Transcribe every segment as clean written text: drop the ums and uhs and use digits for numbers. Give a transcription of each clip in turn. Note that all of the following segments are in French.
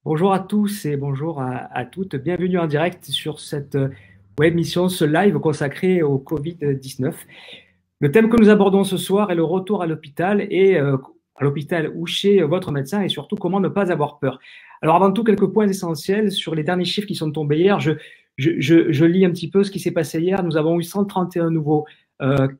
Bonjour à tous et bonjour à toutes. Bienvenue en direct sur cette web mission, ce live consacré au Covid-19. Le thème que nous abordons ce soir est le retour à l'hôpital à l'hôpital ou chez votre médecin et surtout comment ne pas avoir peur. Alors avant tout, quelques points essentiels sur les derniers chiffres qui sont tombés hier. Je lis un petit peu ce qui s'est passé hier. Nous avons eu 131 nouveaux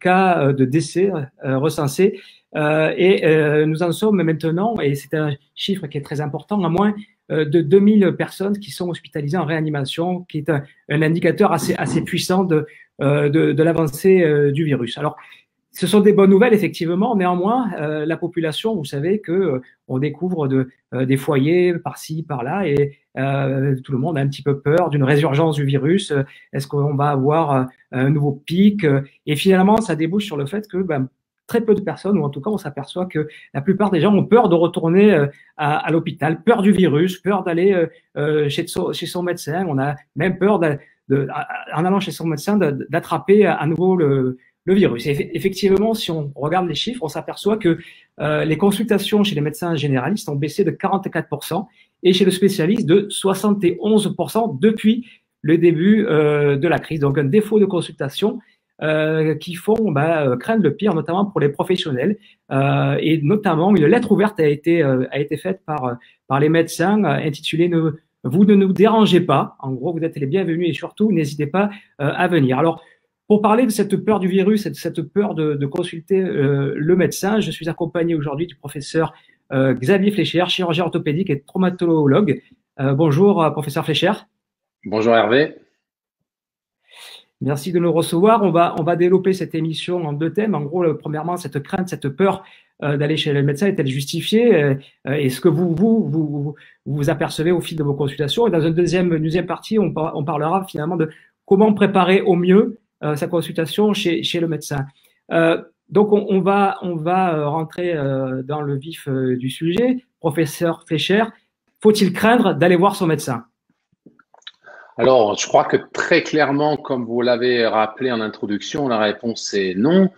cas de décès recensés. Nous en sommes maintenant, et c'est un chiffre qui est très important, à moins de 2000 personnes qui sont hospitalisées en réanimation, qui est un indicateur assez puissant de l'avancée du virus. Alors, ce sont des bonnes nouvelles, effectivement. Néanmoins, la population, vous savez que on découvre des foyers par-ci, par-là, et tout le monde a un petit peu peur d'une résurgence du virus. Est-ce qu'on va avoir un nouveau pic? Et finalement, ça débouche sur le fait que très peu de personnes, ou en tout cas, on s'aperçout que la plupart des gens ont peur de retourner à l'hôpital, peur du virus, peur d'aller chez son médecin. On a même peur en allant chez son médecin d'attraper à nouveau le virus. Et effectivement, si on regarde les chiffres, on s'aperçoit que les consultations chez les médecins généralistes ont baissé de 44% et chez le spécialiste de 71% depuis le début de la crise. Donc un défaut de consultation qui font craindre le pire, notamment pour les professionnels. Et notamment, une lettre ouverte a été faite par les médecins intitulée Vous ne nous dérangez pas. En gros, vous êtes les bienvenus et surtout, n'hésitez pas à venir. Alors, pour parler de cette peur du virus et de cette peur de consulter le médecin, je suis accompagné aujourd'hui du professeur Xavier Fléchère, chirurgien orthopédique et traumatologue. Bonjour, professeur Fléchère. Bonjour Hervé. Merci de nous recevoir. On va développer cette émission en deux thèmes. En gros, premièrement, cette crainte, cette peur d'aller chez le médecin est-elle justifiée? Est-ce que vous apercevez au fil de vos consultations? Et dans une deuxième partie, on parlera finalement de comment préparer au mieux sa consultation chez le médecin. Donc, on va rentrer dans le vif du sujet. Professeur Fléchère, faut-il craindre d'aller voir son médecin? Alors, je crois que très clairement, comme vous l'avez rappelé en introduction, la réponse est non.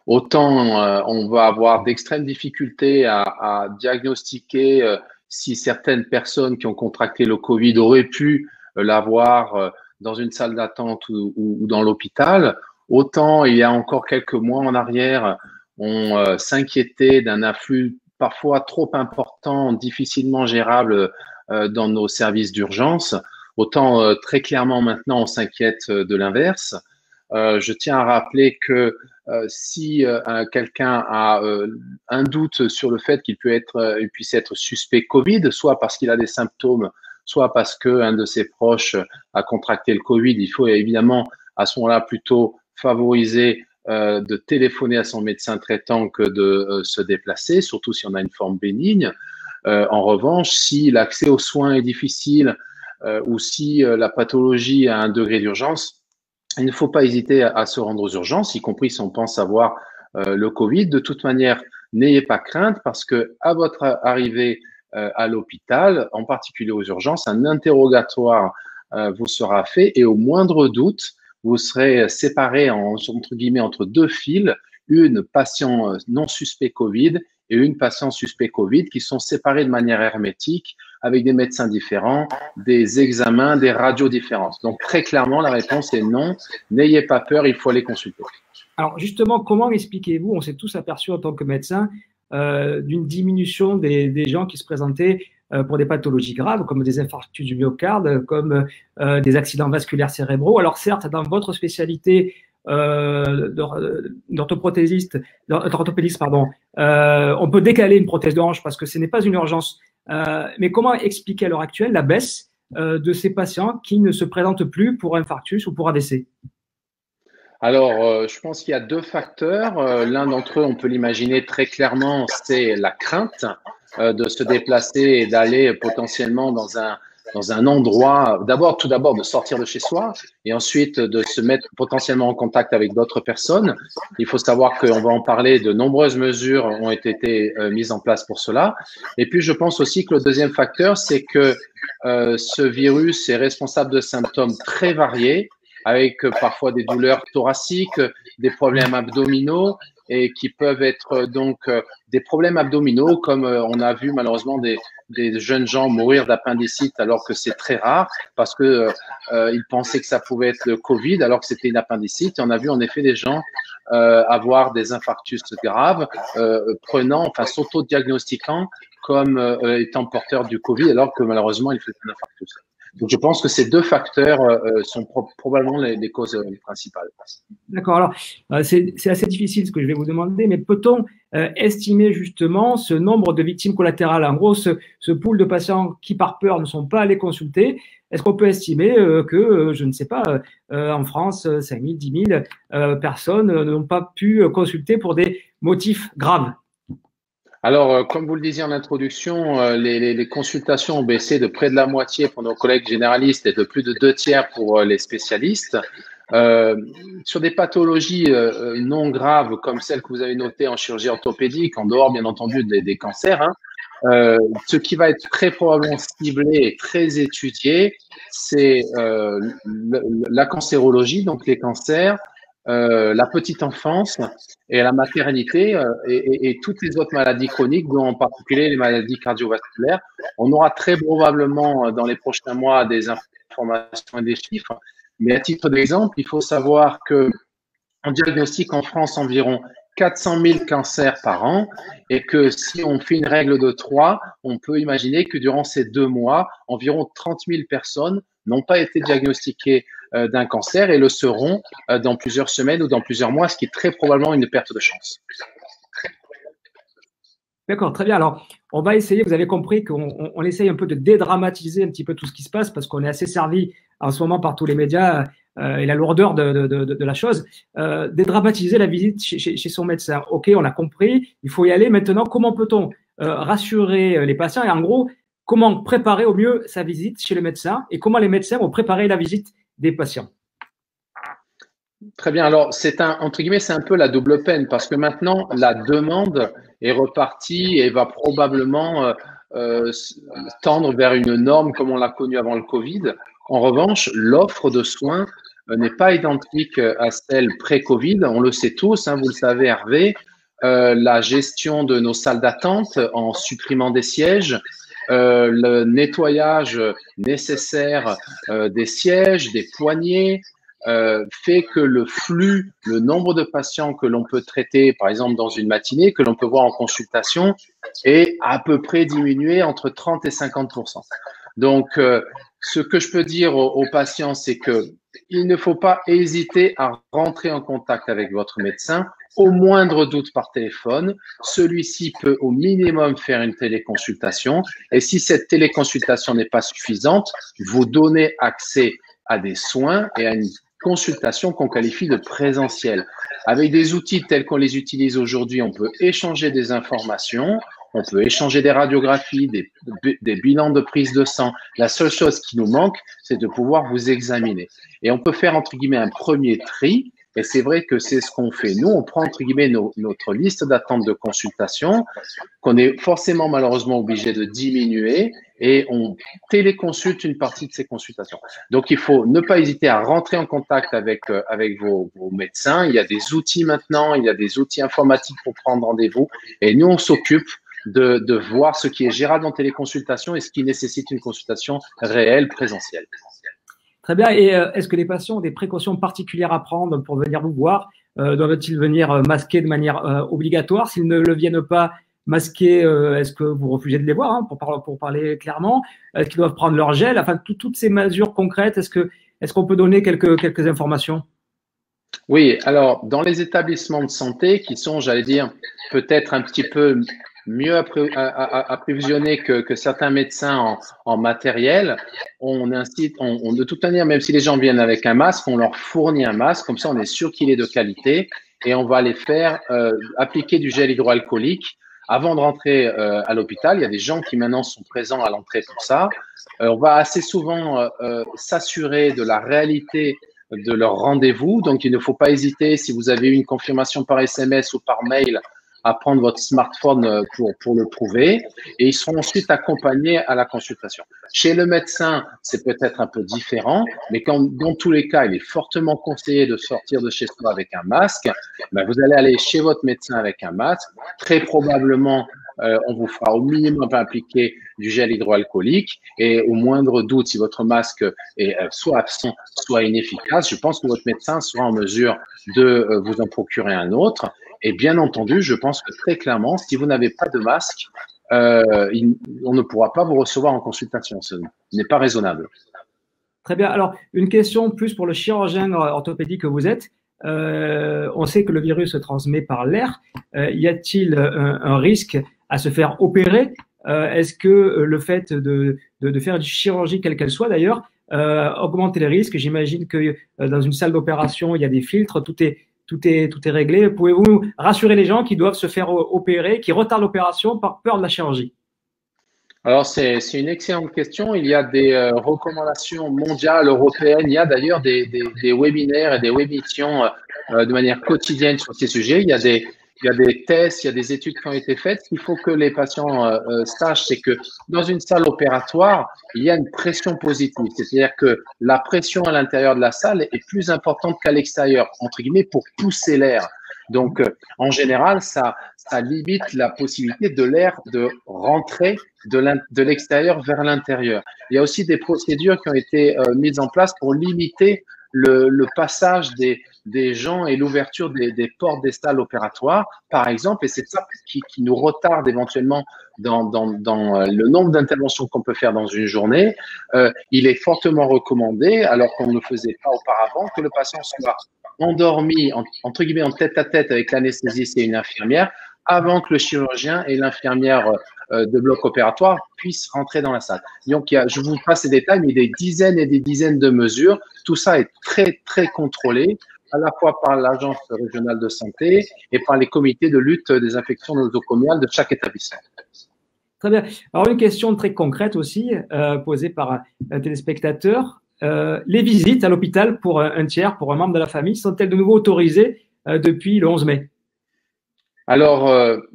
Autant on va avoir d'extrêmes difficultés à diagnostiquer si certaines personnes qui ont contracté le Covid auraient pu l'avoir dans une salle d'attente ou dans l'hôpital. Autant il y a encore quelques mois en arrière, on s'inquiétait d'un afflux parfois trop important, difficilement gérable dans nos services d'urgence. Autant très clairement maintenant on s'inquiète de l'inverse. Je tiens à rappeler que si quelqu'un a un doute sur le fait qu'il puisse être suspect Covid, soit parce qu'il a des symptômes, soit parce qu'un de ses proches a contracté le Covid, il faut évidemment à ce moment-là plutôt favoriser de téléphoner à son médecin traitant que de se déplacer, surtout si on a une forme bénigne. En revanche, si l'accès aux soins est difficile, ou si la pathologie a un degré d'urgence, il ne faut pas hésiter à se rendre aux urgences, y compris si on pense avoir le Covid. De toute manière, n'ayez pas crainte parce que à votre arrivée à l'hôpital, en particulier aux urgences, un interrogatoire vous sera fait et au moindre doute, vous serez séparé entre guillemets entre deux files, une patient non suspect Covid et une patient suspect Covid qui sont séparés de manière hermétique avec des médecins différents, des examens, des radios différentes. Donc, très clairement, la réponse est non. N'ayez pas peur, il faut aller consulter. Alors, justement, comment expliquez-vous, on s'est tous aperçus en tant que médecin, d'une diminution des gens qui se présentaient pour des pathologies graves, comme des infarctus du myocarde, comme des accidents vasculaires cérébraux. Alors, certes, dans votre spécialité d'orthopédiste, on peut décaler une prothèse de hanche parce que ce n'est pas une urgence. Mais comment expliquer à l'heure actuelle la baisse de ces patients qui ne se présentent plus pour infarctus ou pour AVC? Alors, je pense qu'il y a deux facteurs. L'un d'entre eux, on peut l'imaginer très clairement, c'est la crainte de se déplacer et d'aller potentiellement dans un endroit, tout d'abord de sortir de chez soi et ensuite de se mettre potentiellement en contact avec d'autres personnes. Il faut savoir qu'on va en parler, de nombreuses mesures ont été mises en place pour cela. Et puis, je pense aussi que le deuxième facteur, c'est que ce virus est responsable de symptômes très variés, avec parfois des douleurs thoraciques, des problèmes abdominaux et qui peuvent être des problèmes abdominaux, comme on a vu malheureusement des jeunes gens mourir d'appendicite alors que c'est très rare parce que ils pensaient que ça pouvait être le Covid alors que c'était une appendicite. Et on a vu en effet des gens avoir des infarctus graves, s'auto-diagnostiquant comme étant porteurs du Covid alors que malheureusement il fait un infarctus. Donc je pense que ces deux facteurs sont probablement les causes principales. D'accord. Alors, c'est assez difficile ce que je vais vous demander, mais peut-on estimer justement ce nombre de victimes collatérales? En gros, ce pool de patients qui, par peur, ne sont pas allés consulter, est-ce qu'on peut estimer que, je ne sais pas, en France, 5 000, 10 000 personnes n'ont pas pu consulter pour des motifs graves? Alors, comme vous le disiez en introduction, les consultations ont baissé de près de la moitié pour nos collègues généralistes et de plus de 2 tiers pour les spécialistes. Sur des pathologies non graves comme celles que vous avez notées en chirurgie orthopédique, en dehors bien entendu des cancers, hein, ce qui va être très probablement ciblé et très étudié, c'est la cancérologie, donc les cancers, la petite enfance et la maternité et toutes les autres maladies chroniques, dont en particulier les maladies cardiovasculaires. On aura très probablement dans les prochains mois des informations et des chiffres. Mais à titre d'exemple, il faut savoir que on diagnostique en France environ 400 000 cancers par an et que si on fait une règle de 3, on peut imaginer que durant ces 2 mois, environ 30 000 personnes n'ont pas été diagnostiquées d'un cancer et le seront dans plusieurs semaines ou dans plusieurs mois, ce qui est très probablement une perte de chance. D'accord, très bien. Alors, on va essayer, vous avez compris qu'on essaye un peu de dédramatiser un petit peu tout ce qui se passe parce qu'on est assez servi en ce moment par tous les médias et la lourdeur de la chose. Dédramatiser la visite chez son médecin. OK, on a compris, il faut y aller. Maintenant, comment peut-on rassurer les patients et en gros, comment préparer au mieux sa visite chez le médecin et comment les médecins vont préparer la visite des patients? Très bien. Alors, entre guillemets, c'est un peu la double peine parce que maintenant, la demande est repartie et va probablement tendre vers une norme comme on l'a connue avant le Covid. En revanche, l'offre de soins n'est pas identique à celle pré-Covid. On le sait tous, hein, vous le savez, Hervé, la gestion de nos salles d'attente en supprimant des sièges, le nettoyage nécessaire des sièges, des poignées, fait que le nombre de patients que l'on peut traiter, par exemple dans une matinée, que l'on peut voir en consultation, est à peu près diminué entre 30 et 50%. Donc, ce que je peux dire aux patients, c'est que il ne faut pas hésiter à rentrer en contact avec votre médecin au moindre doute par téléphone. Celui-ci peut au minimum faire une téléconsultation. Et si cette téléconsultation n'est pas suffisante, vous donnez accès à des soins et à une consultation qu'on qualifie de présentielle. Avec des outils tels qu'on les utilise aujourd'hui, on peut échanger des informations, on peut échanger des radiographies, des bilans de prise de sang. La seule chose qui nous manque, c'est de pouvoir vous examiner. Et on peut faire, entre guillemets, un premier tri. Et c'est vrai que c'est ce qu'on fait. Nous, on prend, entre guillemets, notre liste d'attente de consultation, qu'on est forcément, malheureusement, obligé de diminuer, et on téléconsulte une partie de ces consultations. Donc, il faut ne pas hésiter à rentrer en contact avec vos médecins. Il y a des outils maintenant, il y a des outils informatiques pour prendre rendez-vous. Et nous, on s'occupe de voir ce qui est gérable en téléconsultation et ce qui nécessite une consultation réelle, présentielle. Très bien. Et est-ce que les patients ont des précautions particulières à prendre pour venir vous voir? Doivent-ils venir masquer de manière obligatoire? S'ils ne le viennent pas masquer, est-ce que vous refusez de les voir, hein, pour parler clairement? Est-ce qu'ils doivent prendre leur gel? Enfin, toutes ces mesures concrètes, est-ce qu'on peut donner quelques informations? Oui, alors dans les établissements de santé qui sont, j'allais dire, peut-être un petit peu mieux approvisionnés que certains médecins en matériel, on incite, de toute manière, même si les gens viennent avec un masque, on leur fournit un masque, comme ça on est sûr qu'il est de qualité et on va les faire appliquer du gel hydroalcoolique avant de rentrer à l'hôpital. Il y a des gens qui maintenant sont présents à l'entrée pour ça. On va assez souvent s'assurer de la réalité de leur rendez-vous. Donc, il ne faut pas hésiter, si vous avez eu une confirmation par SMS ou par mail, à prendre votre smartphone pour le trouver et ils seront ensuite accompagnés à la consultation. Chez le médecin, c'est peut-être un peu différent, mais dans tous les cas, il est fortement conseillé de sortir de chez soi avec un masque. Ben, vous allez aller chez votre médecin avec un masque. Très probablement, on vous fera au minimum appliquer du gel hydroalcoolique et au moindre doute, si votre masque est soit absent, soit inefficace, je pense que votre médecin sera en mesure de vous en procurer un autre. Et bien entendu, je pense que très clairement, si vous n'avez pas de masque, on ne pourra pas vous recevoir en consultation. Ce n'est pas raisonnable. Très bien. Alors, une question plus pour le chirurgien orthopédique que vous êtes. On sait que le virus se transmet par l'air. Y a-t-il un risque à se faire opérer? Est-ce que le fait de faire une chirurgie, quelle qu'elle soit d'ailleurs, augmente les risques? J'imagine que dans une salle d'opération, il y a des filtres, tout est réglé. Pouvez-vous rassurer les gens qui doivent se faire opérer, qui retardent l'opération par peur de la chirurgie? Alors, c'est une excellente question. Il y a des recommandations mondiales, européennes. Il y a d'ailleurs des webinaires et des webmissions de manière quotidienne sur ces sujets. Il y a des tests, il y a des études qui ont été faites. Ce qu'il faut que les patients sachent, c'est que dans une salle opératoire, il y a une pression positive. C'est-à-dire que la pression à l'intérieur de la salle est plus importante qu'à l'extérieur, entre guillemets, pour pousser l'air. Donc, en général, ça limite la possibilité de l'air de rentrer de l'extérieur vers l'intérieur. Il y a aussi des procédures qui ont été mises en place pour limiter le passage des gens et l'ouverture des portes des salles opératoires, par exemple, et c'est ça qui nous retarde éventuellement dans le nombre d'interventions qu'on peut faire dans une journée. Il est fortement recommandé, alors qu'on ne le faisait pas auparavant, que le patient soit endormi, entre guillemets, en tête-à-tête avec l'anesthésiste et une infirmière, avant que le chirurgien et l'infirmière de bloc opératoire puissent rentrer dans la salle. Donc, je vous passe les détails, mais il y a des dizaines et des dizaines de mesures. Tout ça est très, très contrôlé, à la fois par l'Agence régionale de santé et par les comités de lutte des infections nosocomiales de chaque établissement. Très bien. Alors, une question très concrète aussi, posée par un téléspectateur. Les visites à l'hôpital pour un tiers, pour un membre de la famille, sont-elles de nouveau autorisées depuis le 11 mai? Alors,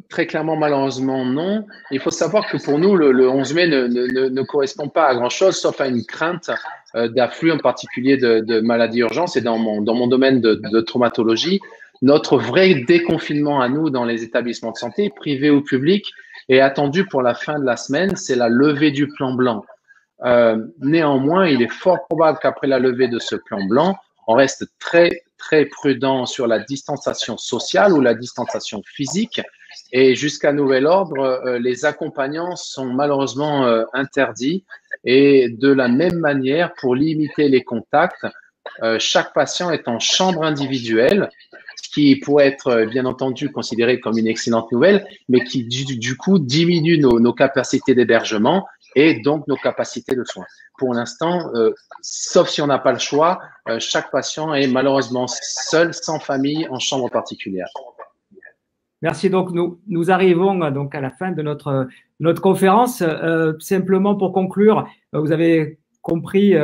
très clairement, malheureusement, non. Il faut savoir que pour nous, le 11 mai ne correspond pas à grand-chose, sauf à une crainte d'afflux, en particulier de maladies urgences. Et dans mon domaine de traumatologie, notre vrai déconfinement à nous dans les établissements de santé, privés ou publics, est attendu pour la fin de la semaine. C'est la levée du plan blanc. Néanmoins, il est fort probable qu'après la levée de ce plan blanc, on reste très, très prudent sur la distanciation sociale ou la distanciation physique. Et jusqu'à nouvel ordre, les accompagnants sont malheureusement interdits. Et de la même manière, pour limiter les contacts, chaque patient est en chambre individuelle, ce qui pourrait être bien entendu considéré comme une excellente nouvelle, mais qui du coup diminue nos capacités d'hébergement et donc nos capacités de soins. Pour l'instant, sauf si on n'a pas le choix, chaque patient est malheureusement seul, sans famille, en chambre particulière. Merci. Donc, nous arrivons donc à la fin de notre conférence. Simplement pour conclure, vous avez compris,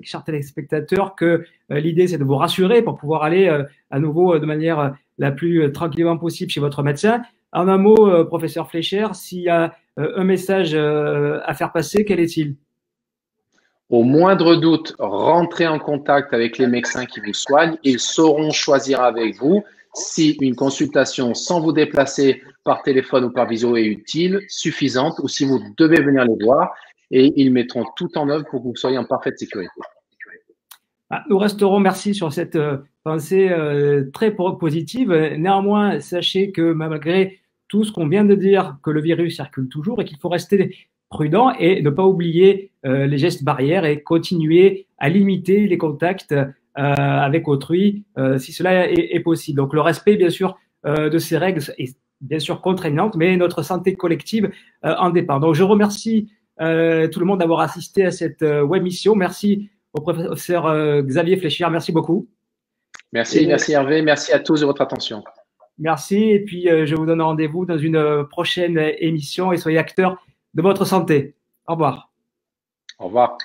chers téléspectateurs, que l'idée, c'est de vous rassurer pour pouvoir aller à nouveau de manière la plus tranquillement possible chez votre médecin. En un mot, professeur Fleischer, s'il y a un message à faire passer, quel est-il? Au moindre doute, rentrez en contact avec les médecins qui vous soignent. Ils sauront choisir avec vous si une consultation sans vous déplacer par téléphone ou par visio est utile, suffisante, ou si vous devez venir les voir. Et ils mettront tout en œuvre pour que vous soyez en parfaite sécurité. Nous resterons, merci, sur cette pensée très positive. Néanmoins, sachez que malgré tout ce qu'on vient de dire, que le virus circule toujours et qu'il faut rester prudent et ne pas oublier les gestes barrières et continuer à limiter les contacts avec autrui si cela est possible. Donc le respect, bien sûr, de ces règles est bien sûr contraignante, mais notre santé collective en dépend. Donc je remercie tout le monde d'avoir assisté à cette web mission. Merci au professeur Xavier Fleischer. Merci beaucoup. Merci Hervé. Merci à tous de votre attention. Merci. Et puis, je vous donne rendez-vous dans une prochaine émission et soyez acteurs de votre santé. Au revoir. Au revoir.